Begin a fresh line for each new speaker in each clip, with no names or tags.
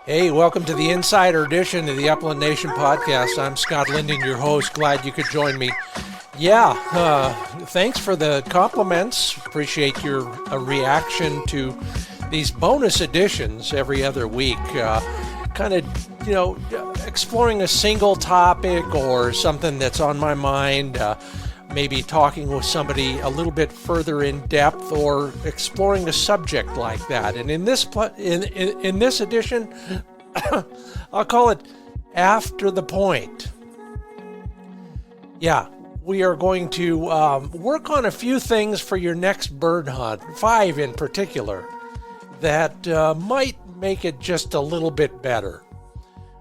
Hey, welcome to the Insider edition of the Upland Nation podcast. I'm Scott Linden, your host. Glad you could join me. Thanks for the compliments. Appreciate your reaction to these bonus editions every other week. Exploring a single topic or something that's on my mind. Maybe talking with somebody a little bit further in depth, or exploring a subject like that. And in this in this edition, I'll call it After the Point. Yeah, we are going to work on a few things for your next bird hunt, 5 in particular, that might make it just a little bit better.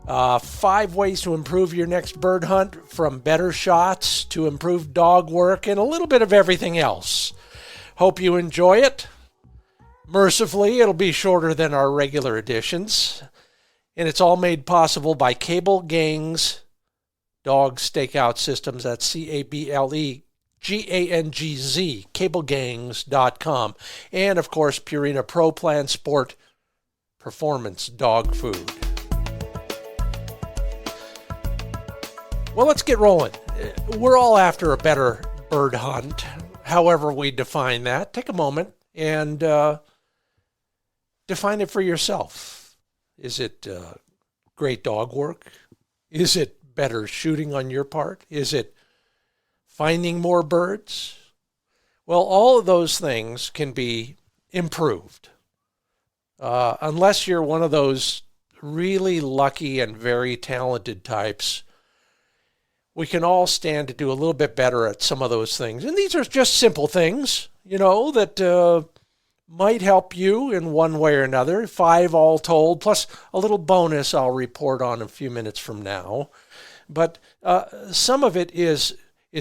5 ways to improve your next bird hunt, from better shots to improved dog work and a little bit of everything else. Hope you enjoy it. Mercifully, it'll be shorter than our regular editions. And it's all made possible by CableGangz Dog Stakeout Systems. That's CableGangz, CableGangz.com. And, of course, Purina Pro Plan Sport Performance Dog Food. Well, let's get rolling. We're all after a better bird hunt, however we define that. Take a moment and define it for yourself. Is it great dog work? Is it better shooting on your part? Is it finding more birds? Well, all of those things can be improved. Unless you're one of those really lucky and very talented types, we can all stand to do a little bit better at some of those things. And these are just simple things, that might help you in one way or another. 5 all told, plus a little bonus I'll report on a few minutes from now. But some of it is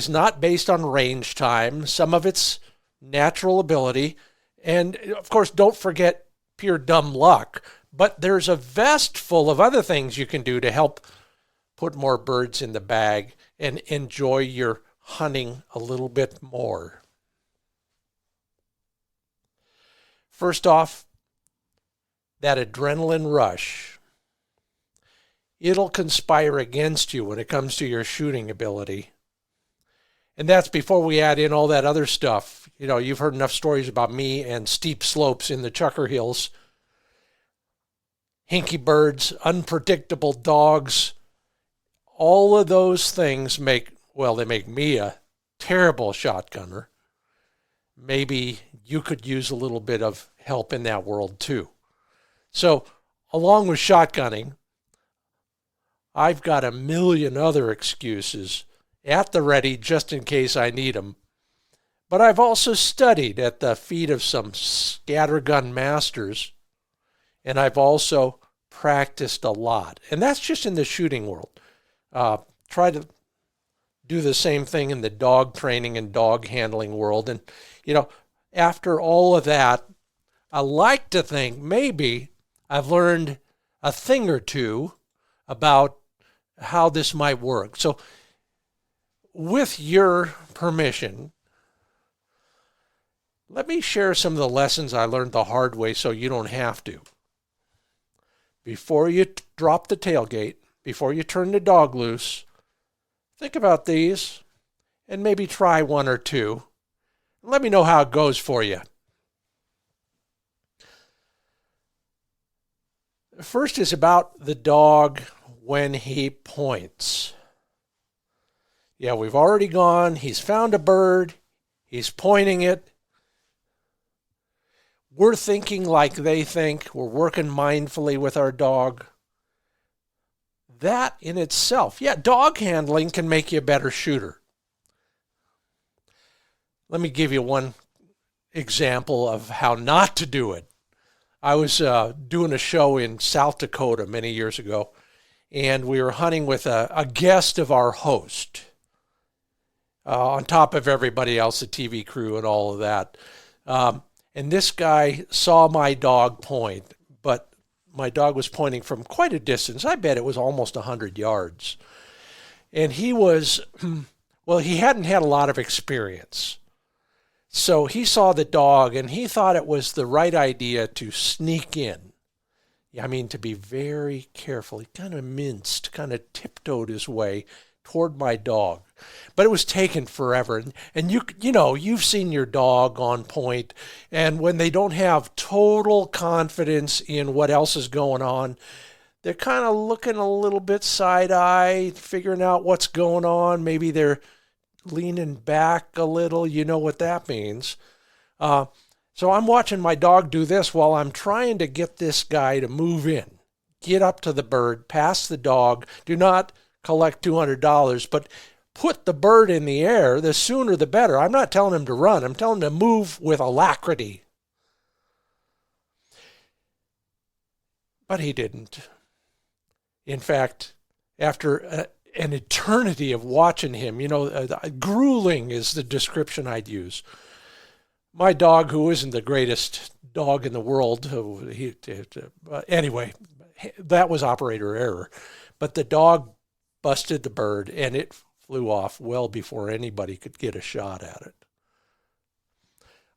not based on range time. Some of it's natural ability. And, of course, don't forget pure dumb luck. But there's a vest full of other things you can do to help put more birds in the bag and enjoy your hunting a little bit more. First off, that adrenaline rush. It'll conspire against you when it comes to your shooting ability. And that's before we add in all that other stuff. You've heard enough stories about me and steep slopes in the Chucker Hills. Hinky birds, unpredictable dogs. All of those things make me a terrible shotgunner. Maybe you could use a little bit of help in that world too. So, along with shotgunning, I've got a million other excuses at the ready just in case I need them. But I've also studied at the feet of some scattergun masters, and I've also practiced a lot. And that's just in the shooting world. Try to do the same thing in the dog training and dog handling world. And, after all of that, I like to think maybe I've learned a thing or two about how this might work. So, with your permission, let me share some of the lessons I learned the hard way so you don't have to. Before you drop the tailgate, before you turn the dog loose, think about these and maybe try 1 or 2. Let me know how it goes for you. First is about the dog when he points. Yeah, we've already gone. He's found a bird. He's pointing it. We're thinking like they think. We're working mindfully with our dog. That in itself, dog handling can make you a better shooter. Let me give you one example of how not to do it. I was doing a show in South Dakota many years ago, and we were hunting with a guest of our host, on top of everybody else, the TV crew and all of that. And this guy saw my dog point, but my dog was pointing from quite a distance. I bet it was almost 100 yards. And he was, he hadn't had a lot of experience. So he saw the dog and he thought it was the right idea to sneak in. I mean, to be very careful. He kind of minced, kind of tiptoed his way toward my dog. But it was taking forever. And you know, you've seen your dog on point, and when they don't have total confidence in what else is going on, they're kind of looking a little bit side-eye, figuring out what's going on. Maybe they're leaning back a little. You know what that means. So I'm watching my dog do this while I'm trying to get this guy to move in, get up to the bird, pass the dog. Do not collect $200, but put the bird in the air. The sooner the better. I'm not telling him to run. I'm telling him to move with alacrity. But he didn't. In fact, after an eternity of watching him, you know, grueling is the description I'd use. My dog, who isn't the greatest dog in the world, anyway, that was operator error. But the dog busted the bird, and it flew off well before anybody could get a shot at it.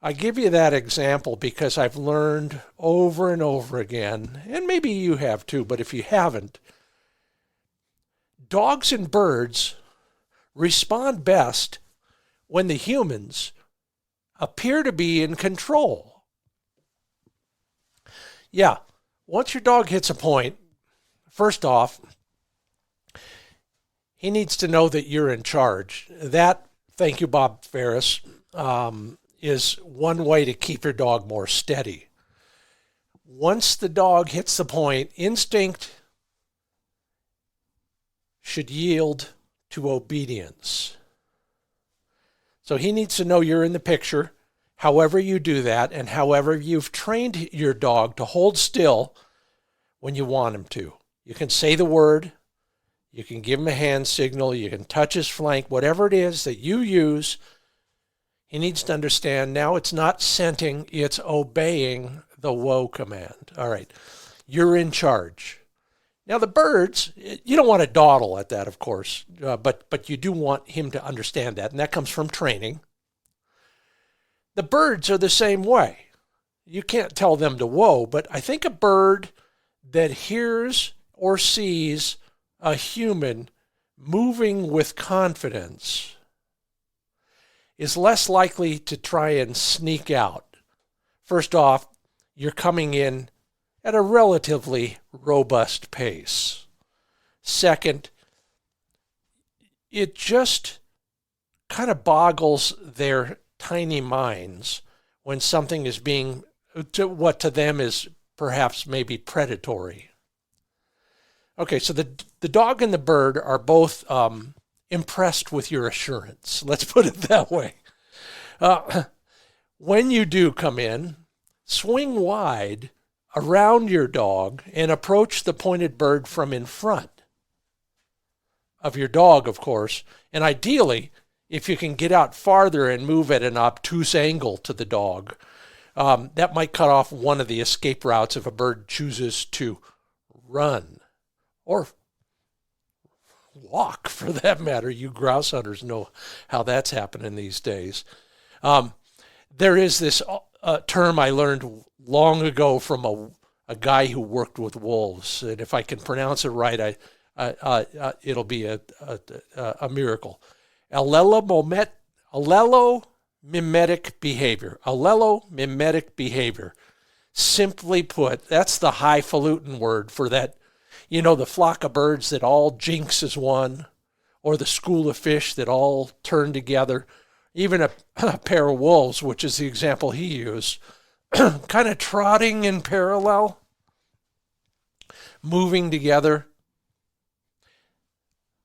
I give you that example because I've learned over and over again, and maybe you have too, but if you haven't, dogs and birds respond best when the humans appear to be in control. Yeah, once your dog hits a point, first off, he needs to know that you're in charge. That, thank you, Bob Ferris, is one way to keep your dog more steady. Once the dog hits the point, instinct should yield to obedience. So he needs to know you're in the picture, however you do that, and however you've trained your dog to hold still when you want him to. You can say the word, you can give him a hand signal, you can touch his flank, whatever it is that you use. He needs to understand now it's not scenting, it's obeying the whoa command. All right, you're in charge. Now the birds, you don't want to dawdle at that, of course, but you do want him to understand that, and that comes from training. The birds are the same way. You can't tell them to whoa, but I think a bird that hears or sees a human moving with confidence is less likely to try and sneak out. First off, you're coming in at a relatively robust pace. Second, it just kind of boggles their tiny minds when something is being, what to them is perhaps maybe predatory. Okay, so the dog and the bird are both impressed with your assurance. Let's put it that way. When you do come in, swing wide around your dog and approach the pointed bird from in front of your dog, of course. And ideally, if you can get out farther and move at an obtuse angle to the dog, that might cut off one of the escape routes if a bird chooses to run or walk, for that matter. You grouse hunters know how that's happening these days. There is this term I learned long ago from a guy who worked with wolves, and if I can pronounce it right, it'll be a miracle. Allelomimetic behavior. Allelomimetic behavior. Simply put, that's the highfalutin word for that. You know, the flock of birds that all jinx as one, or the school of fish that all turn together. Even a pair of wolves, which is the example he used, kind of trotting in parallel, moving together.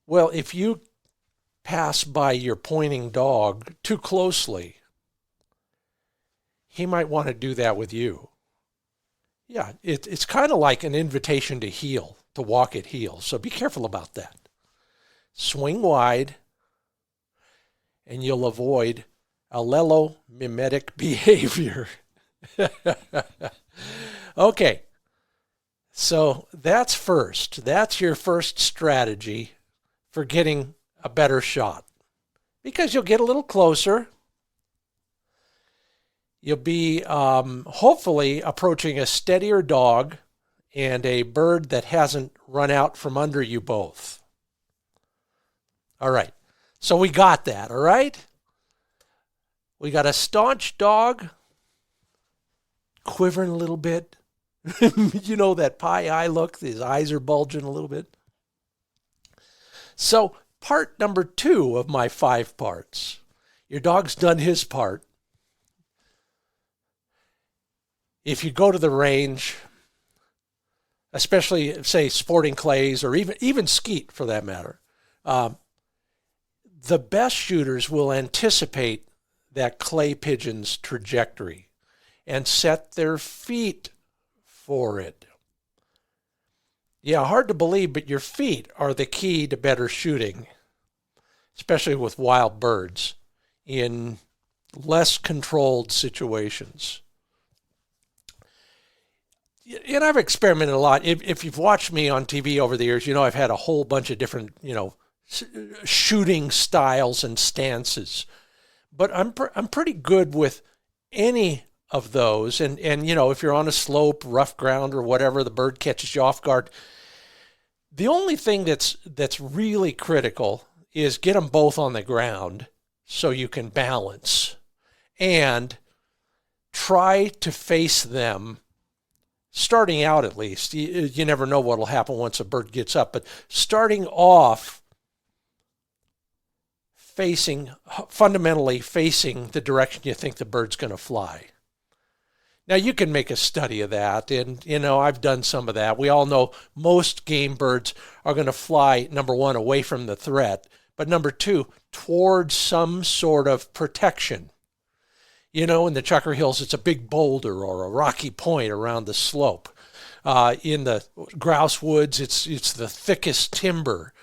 Well, if you pass by your pointing dog too closely, he might want to do that with you. Yeah, it's kind of like an invitation to heel, to walk at heel. So be careful about that. Swing wide, and you'll avoid allelomimetic behavior. Okay, so that's first. That's your first strategy for getting a better shot, because you'll get a little closer. You'll be hopefully approaching a steadier dog and a bird that hasn't run out from under you both. All right. So we got that, all right? We got a staunch dog, quivering a little bit. You know, that pie eye look, his eyes are bulging a little bit. So part number 2 of my 5 parts. Your dog's done his part. If you go to the range, especially, say, sporting clays or even skeet for that matter, the best shooters will anticipate that clay pigeon's trajectory and set their feet for it. Yeah, hard to believe, but your feet are the key to better shooting, especially with wild birds in less controlled situations. And I've experimented a lot. If you've watched me on TV over the years, you know I've had a whole bunch of different, shooting styles and stances. But I'm pretty good with any of those. And if you're on a slope, rough ground, or whatever, the bird catches you off guard. The only thing that's really critical is get them both on the ground so you can balance. And try to face them, starting out at least. You never know what will happen once a bird gets up. But starting off, fundamentally facing the direction you think the bird's going to fly. Now, you can make a study of that, and, I've done some of that. We all know most game birds are going to fly, number 1, away from the threat, but number 2, towards some sort of protection. In the Chukar Hills, it's a big boulder or a rocky point around the slope. In the grouse woods, it's the thickest timber.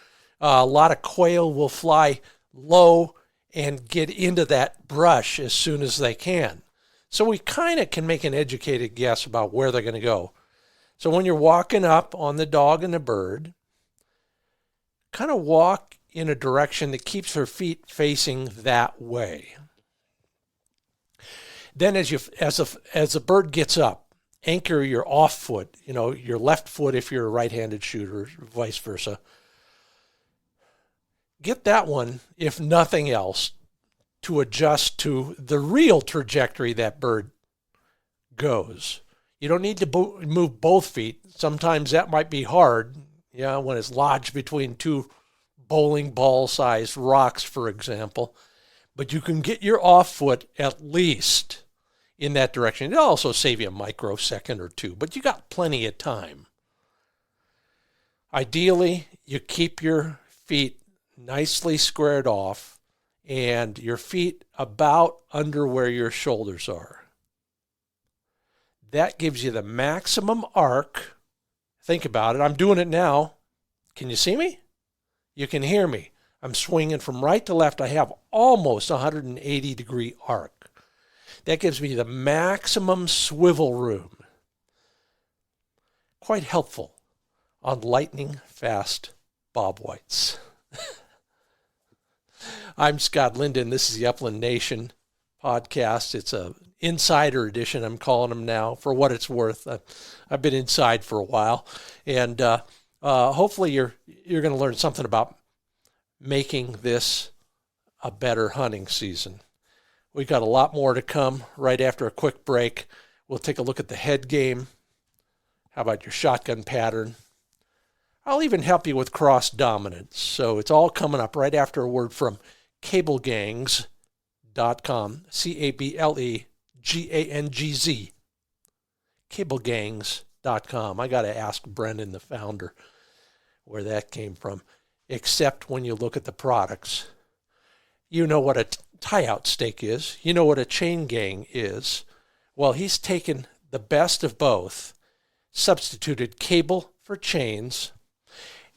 A lot of quail will fly low and get into that brush as soon as they can. So we kind of can make an educated guess about where they're going to go. So when you're walking up on the dog and the bird, kind of walk in a direction that keeps her feet facing that way. Then as the bird gets up, anchor your off foot, your left foot if you're a right-handed shooter, vice versa. Get that one, if nothing else, to adjust to the real trajectory that bird goes. You don't need to move both feet. Sometimes that might be hard, when it's lodged between 2 bowling ball-sized rocks, for example. But you can get your off foot at least in that direction. It'll also save you a microsecond or 2, but you got plenty of time. Ideally, you keep your feet nicely squared off and your feet about under where your shoulders are. That gives you the maximum arc. Think about it. I'm doing it now. Can you see me? You can hear me. I'm swinging from right to left. I have almost 180-degree arc. That gives me the maximum swivel room. Quite helpful on lightning fast bob whites. I'm Scott Linden. This is the Upland Nation podcast. It's a insider edition, I'm calling them now, for what it's worth. I've been inside for a while, and hopefully you're going to learn something about making this a better hunting season. We've got a lot more to come right after a quick break. We'll take a look at the head game. How about your shotgun pattern? I'll even help you with cross dominance. So it's all coming up right after a word from CableGangz.com, CableGangz, CableGangz.com. I got to ask Brendan, the founder, where that came from. Except when you look at the products, you know what a tie-out stake is. You know what a chain gang is. Well, he's taken the best of both, substituted cable for chains,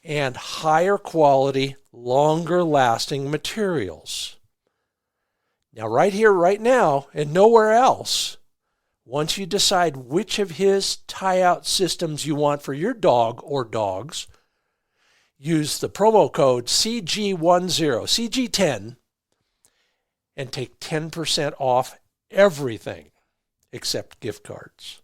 and higher quality, longer lasting materials. Now, right here, right now, and nowhere else, once you decide which of his tie-out systems you want for your dog or dogs, use the promo code CG10, CG10, and take 10% off everything except gift cards.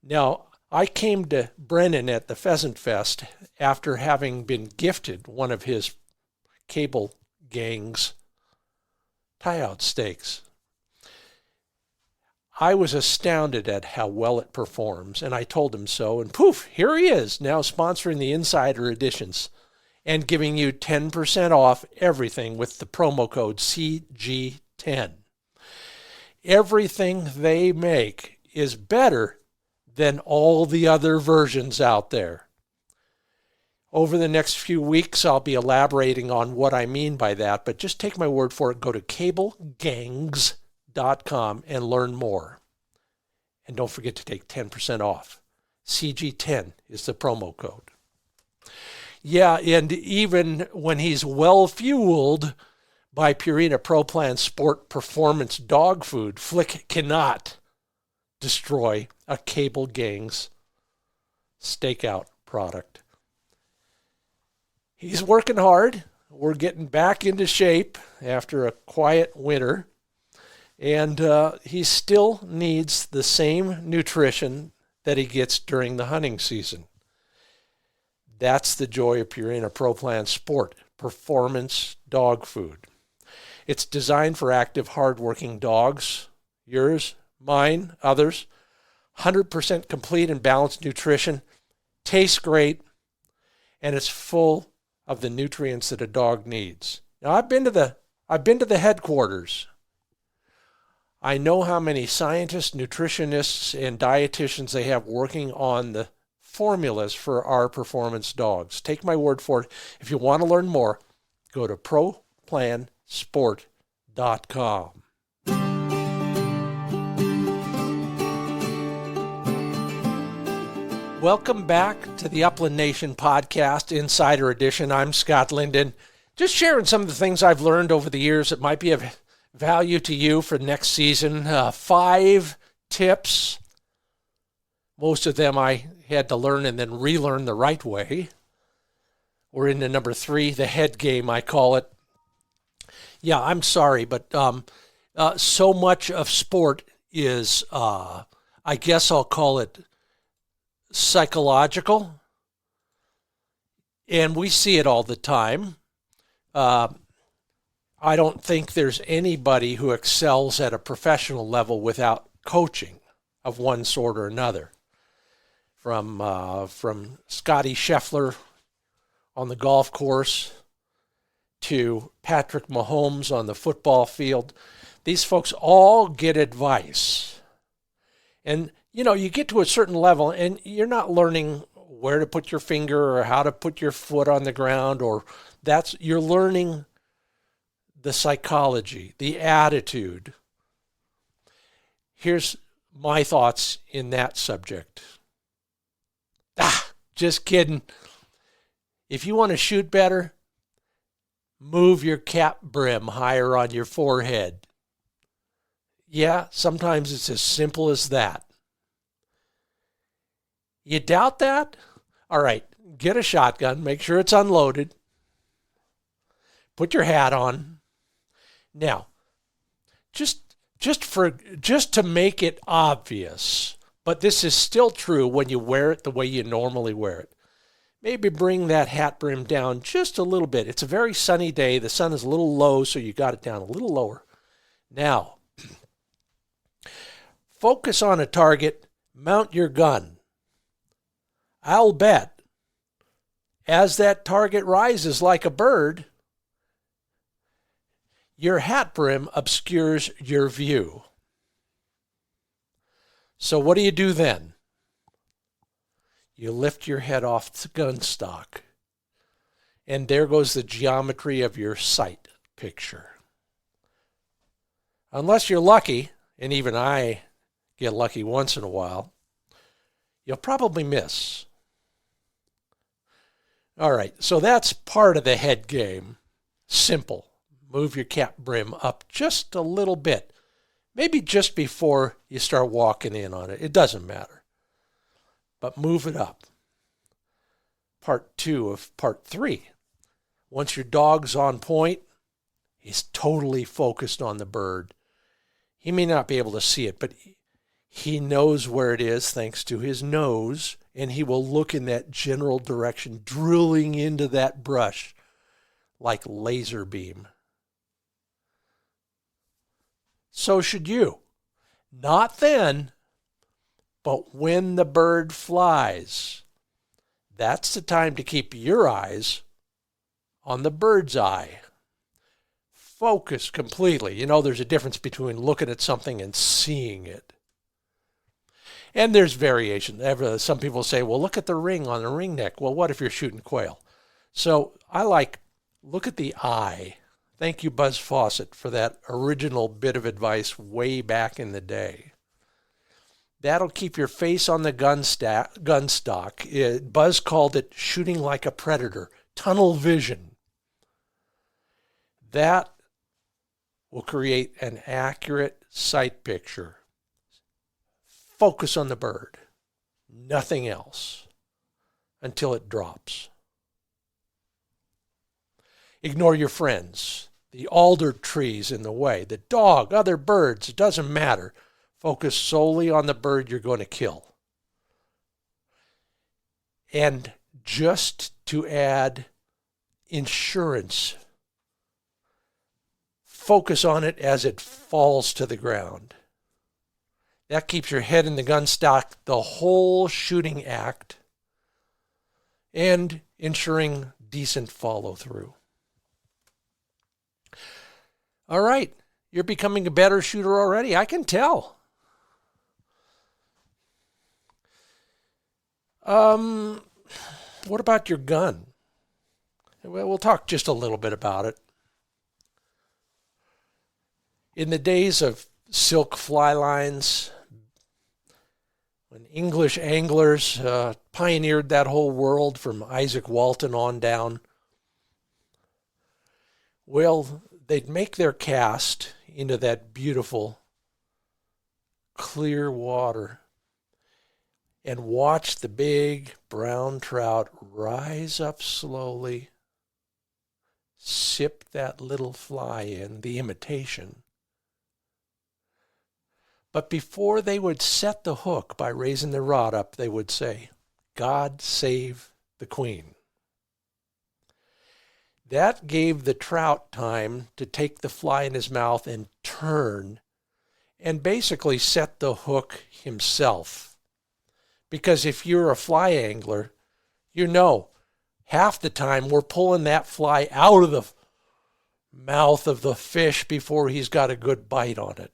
Now, I came to Brennan at the Pheasant Fest after having been gifted one of his CableGangz tie-out stakes. I was astounded at how well it performs, and I told him so, and poof, here he is, now sponsoring the Insider Editions and giving you 10% off everything with the promo code CG10. Everything they make is better than all the other versions out there. Over the next few weeks, I'll be elaborating on what I mean by that, but just take my word for it. Go to CableGangz.com and learn more. And don't forget to take 10% off. CG10 is the promo code. Yeah, and even when he's well-fueled by Purina Pro Plan Sport Performance Dog Food, Flick cannot destroy a CableGangz stakeout product. He's working hard. We're getting back into shape after a quiet winter. And he still needs the same nutrition that he gets during the hunting season. That's the joy of Purina Pro Plan Sport Performance Dog Food. It's designed for active, hard-working dogs. Yours, mine, others. 100% complete and balanced nutrition. Tastes great. And it's full of the nutrients that a dog needs. Now, I've been to the headquarters. I know how many scientists, nutritionists, and dietitians they have working on the formulas for our performance dogs. Take my word for it. If you want to learn more, go to ProPlansport.com. Welcome back to the Upland Nation Podcast, Insider Edition. I'm Scott Linden. Just sharing some of the things I've learned over the years that might be of value to you for next season. 5 tips. Most of them I had to learn and then relearn the right way. We're into number 3, the head game, I call it. Yeah, I'm sorry, but so much of sport is, I guess I'll call it psychological. And we see it all the time. I don't think there's anybody who excels at a professional level without coaching of one sort or another. From Scotty Scheffler on the golf course to Patrick Mahomes on the football field, these folks all get advice. And, you know, you get to a certain level and you're not learning where to put your finger or how to put your foot on the ground, or you're learning the psychology, the attitude. Here's my thoughts in that subject. Just kidding. If you want to shoot better, move your cap brim higher on your forehead. Yeah, sometimes it's as simple as that. You doubt that? All right, get a shotgun, make sure it's unloaded. Put your hat on. Now, just to make it obvious, but this is still true when you wear it the way you normally wear it. Maybe bring that hat brim down just a little bit. It's a very sunny day. The sun is a little low, so you got it down a little lower. Now, focus on a target. Mount your gun. I'll bet as that target rises like a bird, your hat brim obscures your view. So what do you do then? You lift your head off the gun stock, and there goes the geometry of your sight picture. Unless you're lucky, and even I get lucky once in a while, you'll probably miss. All right, so that's part of the head game. Simple. Move your cap brim up just a little bit. Maybe just before you start walking in on it. It doesn't matter. But move it up. Part 2 of part 3. Once your dog's on point, he's totally focused on the bird. He may not be able to see it, but He knows where it is thanks to his nose, and he will look in that general direction, drilling into that brush like laser beam. So should you. Not then, but when the bird flies. That's the time to keep your eyes on the bird's eye. Focus completely. You know, there's a difference between looking at something and seeing it. And there's variation. Some people say, well, look at the ring on the ringneck. Well, what if you're shooting quail? So I like, look at the eye. Thank you, Buzz Fawcett, for that original bit of advice way back in the day. That'll keep your face on the gun stock. Buzz called it shooting like a predator, tunnel vision. That will create an accurate sight picture. Focus on the bird, nothing else, until it drops. Ignore your friends, the alder trees in the way, the dog, other birds, it doesn't matter. Focus solely on the bird you're going to kill. And just to add insurance, focus on it as it falls to the ground. That keeps your head in the gun stock the whole shooting act and ensuring decent follow through. All right, you're becoming a better shooter already. I can tell. What about your gun? Well, we'll talk just a little bit about it. In the days of silk fly lines, when English anglers pioneered that whole world from Isaac Walton on down, well, they'd make their cast into that beautiful, clear water and watch the big brown trout rise up slowly, sip that little fly in, the imitation. But before they would set the hook by raising the rod up, they would say, "God save the Queen." That gave the trout time to take the fly in his mouth and turn and basically set the hook himself. Because if you're a fly angler, you know half the time we're pulling that fly out of the mouth of the fish before he's got a good bite on it.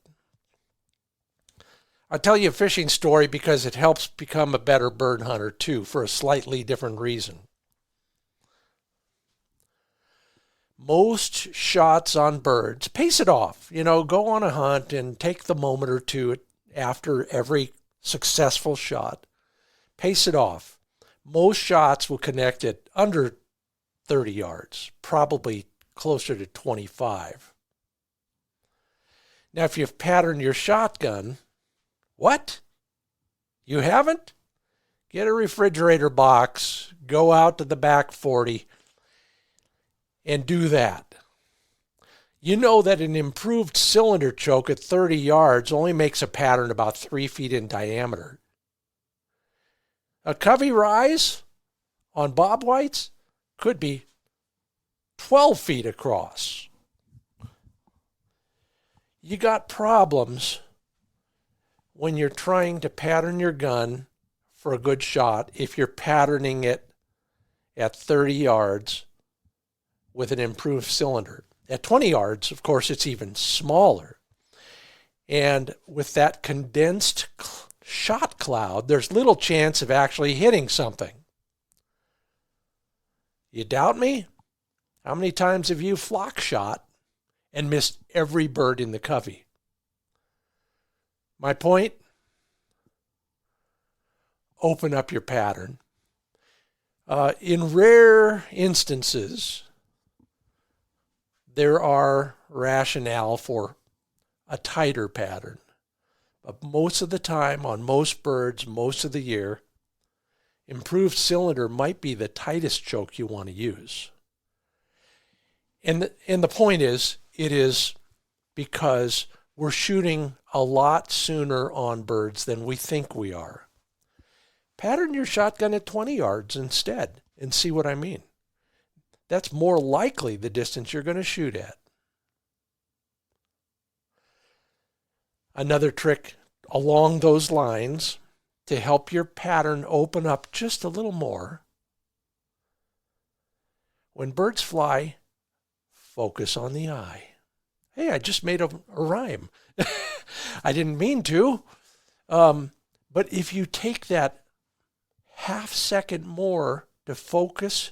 I'll tell you a fishing story because it helps become a better bird hunter too, for a slightly different reason. Most shots on birds, pace it off. Go on a hunt and take the moment or two after every successful shot. Pace it off. Most shots will connect at under 30 yards, probably closer to 25. Now, if you've patterned your shotgun, what? You haven't? Get a refrigerator box, go out to the back 40, and do that. You know that an improved cylinder choke at 30 yards only makes a pattern about 3 feet in diameter. A covey rise on bob whites could be 12 feet across. You got problems when you're trying to pattern your gun for a good shot if you're patterning it at 30 yards with an improved cylinder. At 20 yards, of course, it's even smaller. And with that condensed shot cloud, there's little chance of actually hitting something. You doubt me? How many times have you flock shot and missed every bird in the covey? My point? Open up your pattern. In rare instances, there are rationale for a tighter pattern. But most of the time, on most birds, most of the year, improved cylinder might be the tightest choke you want to use. And the point is, it is because we're shooting a lot sooner on birds than we think we are. Pattern your shotgun at 20 yards instead and see what I mean. That's more likely the distance you're going to shoot at. Another trick along those lines to help your pattern open up just a little more. When birds fly, focus on the eye. Hey, I just made a rhyme. I didn't mean to. But if you take that half second more to focus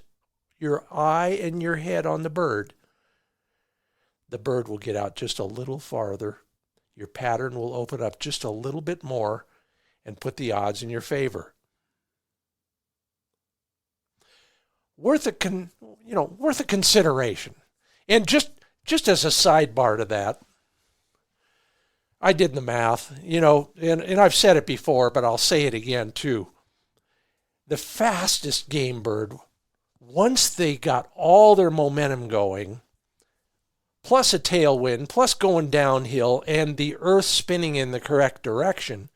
your eye and your head on the bird will get out just a little farther. Your pattern will open up just a little bit more and put the odds in your favor. Worth a consideration. And just as a sidebar to that, I did the math, and I've said it before, but I'll say it again too. The fastest game bird, once they got all their momentum going, plus a tailwind, plus going downhill, and the earth spinning in the correct direction,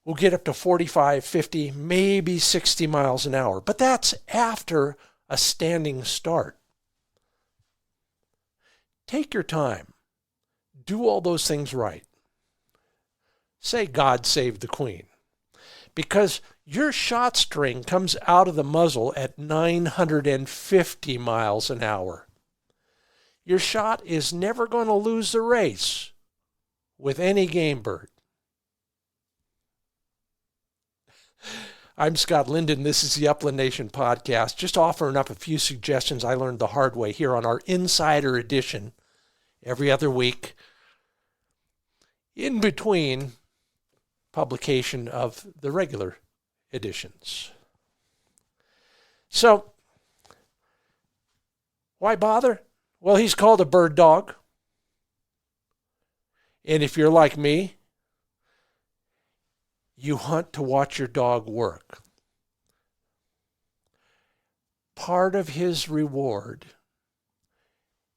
will get up to 45, 50, maybe 60 miles an hour. But that's after a standing start. Take your time. Do all those things right. Say God save the Queen. Because your shot string comes out of the muzzle at 950 miles an hour. Your shot is never going to lose the race with any game bird. I'm Scott Linden. This is the Upland Nation podcast. Just offering up a few suggestions I learned the hard way here on our Insider Edition every other week, in between publication of the regular editions. So, why bother? Well, he's called a bird dog. And if you're like me, you hunt to watch your dog work. Part of his reward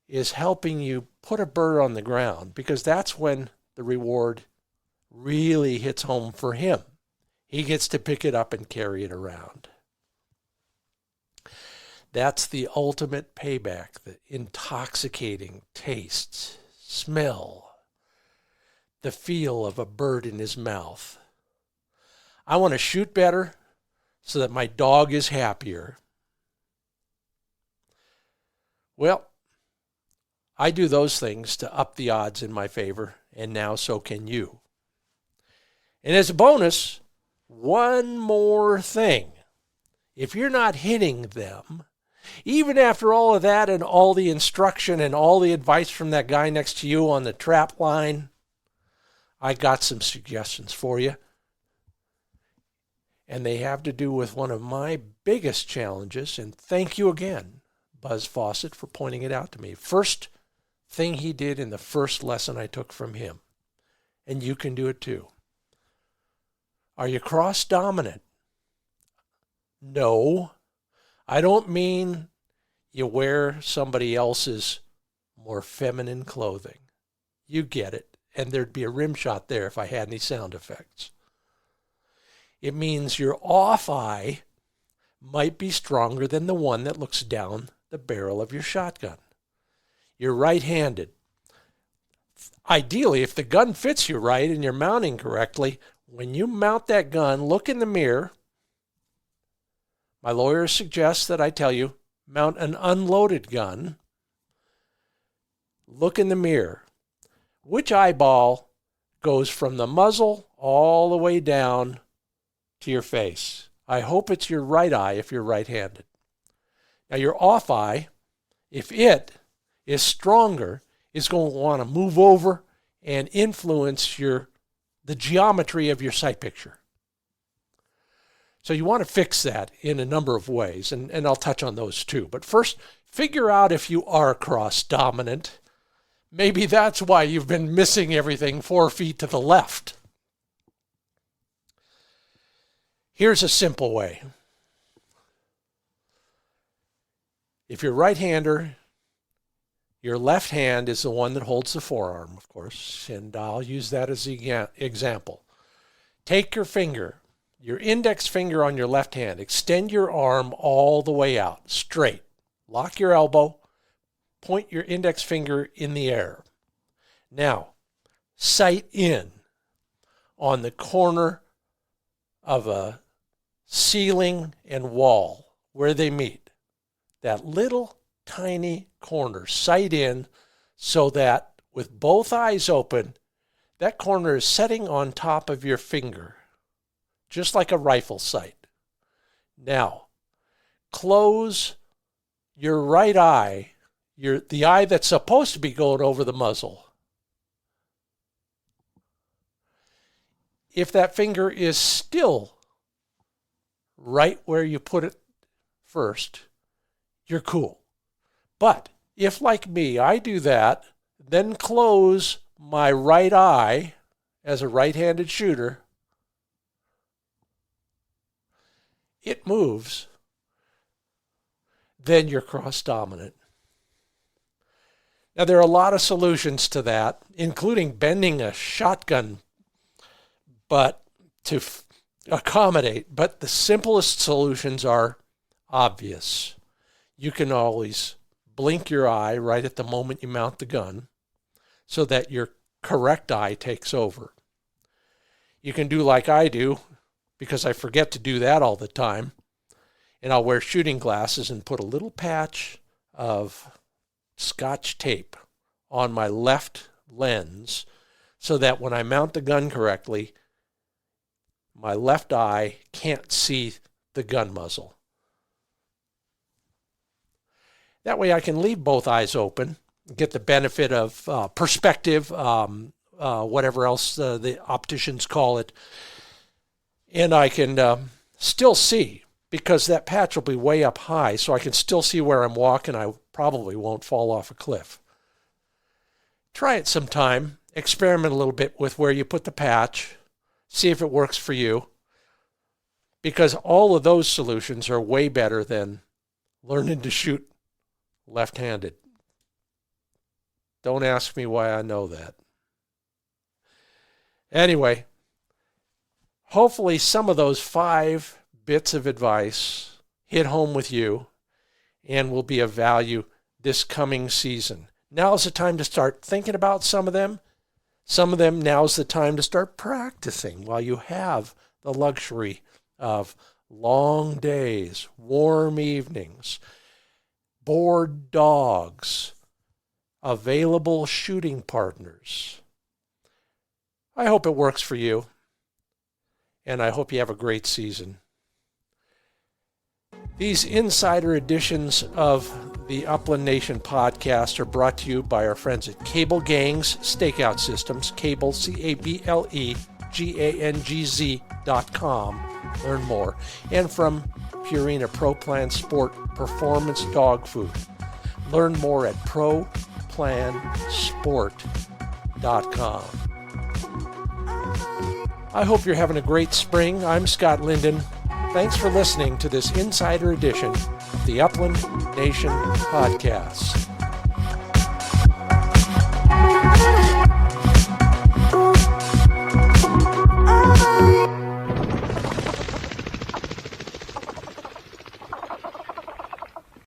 is helping you put a bird on the ground, because that's when the reward really hits home for him. He gets to pick it up and carry it around. That's the ultimate payback, the intoxicating taste, smell, the feel of a bird in his mouth. I want to shoot better so that my dog is happier. Well, I do those things to up the odds in my favor, and now so can you. And as a bonus, one more thing. If you're not hitting them, even after all of that and all the instruction and all the advice from that guy next to you on the trap line, I got some suggestions for you. And they have to do with one of my biggest challenges. And thank you again, Buzz Fawcett, for pointing it out to me. First thing he did in the first lesson I took from him. And you can do it too. Are you cross-dominant? No. I don't mean you wear somebody else's more feminine clothing. You get it. And there'd be a rim shot there if I had any sound effects. It means your off eye might be stronger than the one that looks down the barrel of your shotgun. You're right-handed. Ideally, if the gun fits you right and you're mounting correctly, when you mount that gun, look in the mirror. My lawyer suggests that I tell you, mount an unloaded gun. Look in the mirror. Which eyeball goes from the muzzle all the way down to your face? I hope it's your right eye if you're right-handed. Now your off eye, if it is stronger, is going to want to move over and influence the geometry of your sight picture. So you want to fix that in a number of ways, and I'll touch on those too. But first, figure out if you are cross-dominant. Maybe that's why you've been missing everything 4 feet to the left. Here's a simple way. If your right-hander Your left hand is the one that holds the forearm, of course, and I'll use that as the example. Take your finger, your index finger on your left hand, extend your arm all the way out, straight. Lock your elbow, point your index finger in the air. Now, sight in on the corner of a ceiling and wall where they meet. That little tiny corner, sight in so that with both eyes open, that corner is setting on top of your finger, just like a rifle sight. Now, close your right eye, the eye that's supposed to be going over the muzzle. If that finger is still right where you put it first, you're cool. But if, like me, I do that, then close my right eye as a right-handed shooter, it moves, then you're cross-dominant. Now, there are a lot of solutions to that, including bending a shotgun but to accommodate. But the simplest solutions are obvious. You can always blink your eye right at the moment you mount the gun so that your correct eye takes over. You can do like I do, because I forget to do that all the time, and I'll wear shooting glasses and put a little patch of Scotch tape on my left lens so that when I mount the gun correctly, my left eye can't see the gun muzzle. That way I can leave both eyes open, get the benefit of perspective, whatever else the opticians call it, and I can still see, because that patch will be way up high, so I can still see where I'm walking. I probably won't fall off a cliff. Try it sometime. Experiment a little bit with where you put the patch. See if it works for you, because all of those solutions are way better than learning to shoot left-handed. Don't ask me why I know that. Anyway, hopefully some of those 5 bits of advice hit home with you and will be of value this coming season. Now's the time to start thinking about some of them. Some of them, now's the time to start practicing while you have the luxury of long days, warm evenings, bored dogs, available shooting partners. I hope it works for you, and I hope you have a great season. These insider editions of the Upland Nation podcast are brought to you by our friends at CableGangz Stakeout Systems, Cable, CableGangz.com. Learn more. And from Purina Pro Plan Sport Performance Dog Food. Learn more at ProPlansport.com. I hope you're having a great spring. I'm Scott Linden. Thanks for listening to this insider edition of the Upland Nation podcast.